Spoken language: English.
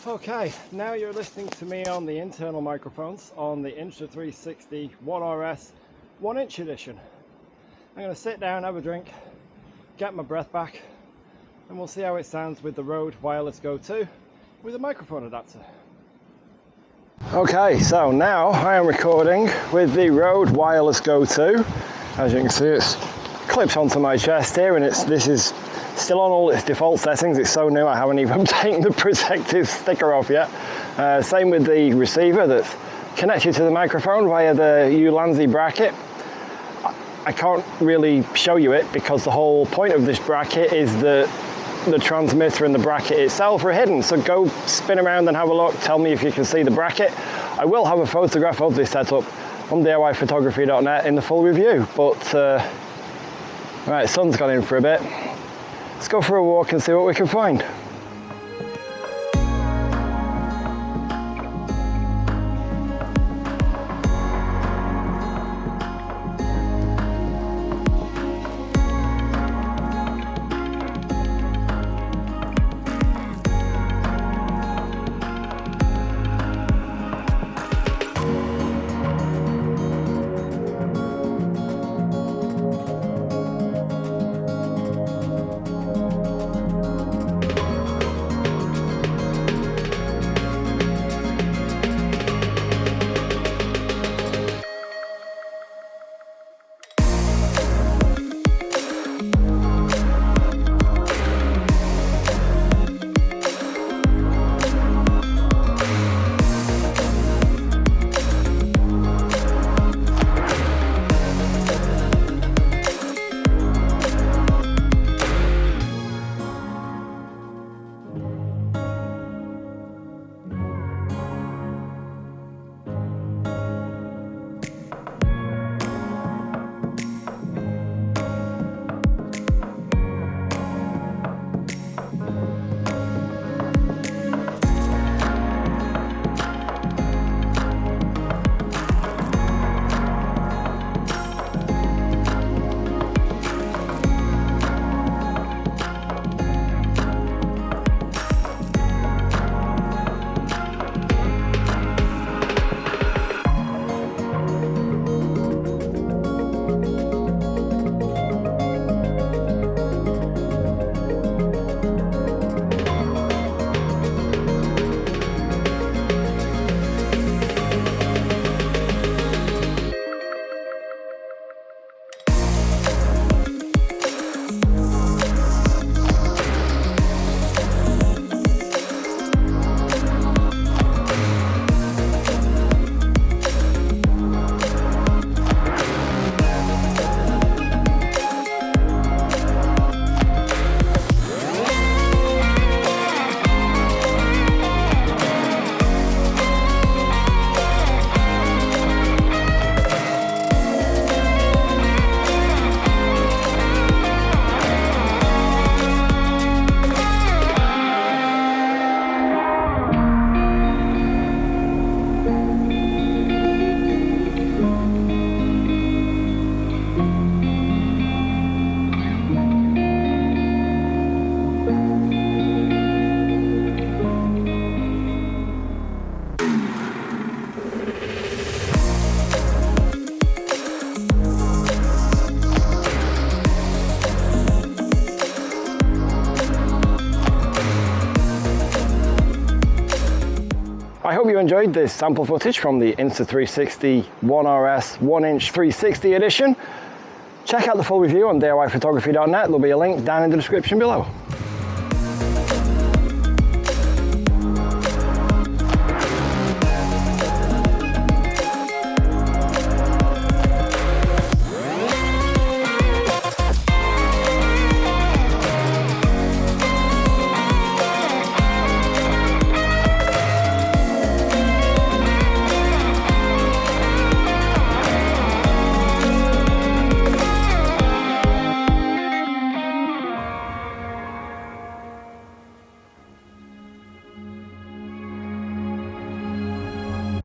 Okay, now you're listening to me on the internal microphones on the Insta360 ONE RS 1-inch edition. I'm going to sit down, have a drink, get my breath back, and we'll see how it sounds with the Rode Wireless Go 2 with a microphone adapter. Okay, so now I am recording with the Rode Wireless Go 2. As you can see, it's clipped onto my chest here, and this is still on all its default settings. It's so new I haven't even taken the protective sticker off yet. Same with the receiver that's connected to the microphone via the Ulanzi bracket. I can't really show you it because the whole point of this bracket is that the transmitter and the bracket itself are hidden. So go spin around and have a look. Tell me if you can see the bracket. I will have a photograph of this setup on DIYPhotography.net in the full review. But right, sun's gone in for a bit. Let's go for a walk and see what we can find. I hope you enjoyed this sample footage from the Insta360 ONE RS 1-inch 360 edition. Check out the full review on DIYPhotography.net. There'll be a link down in the description below.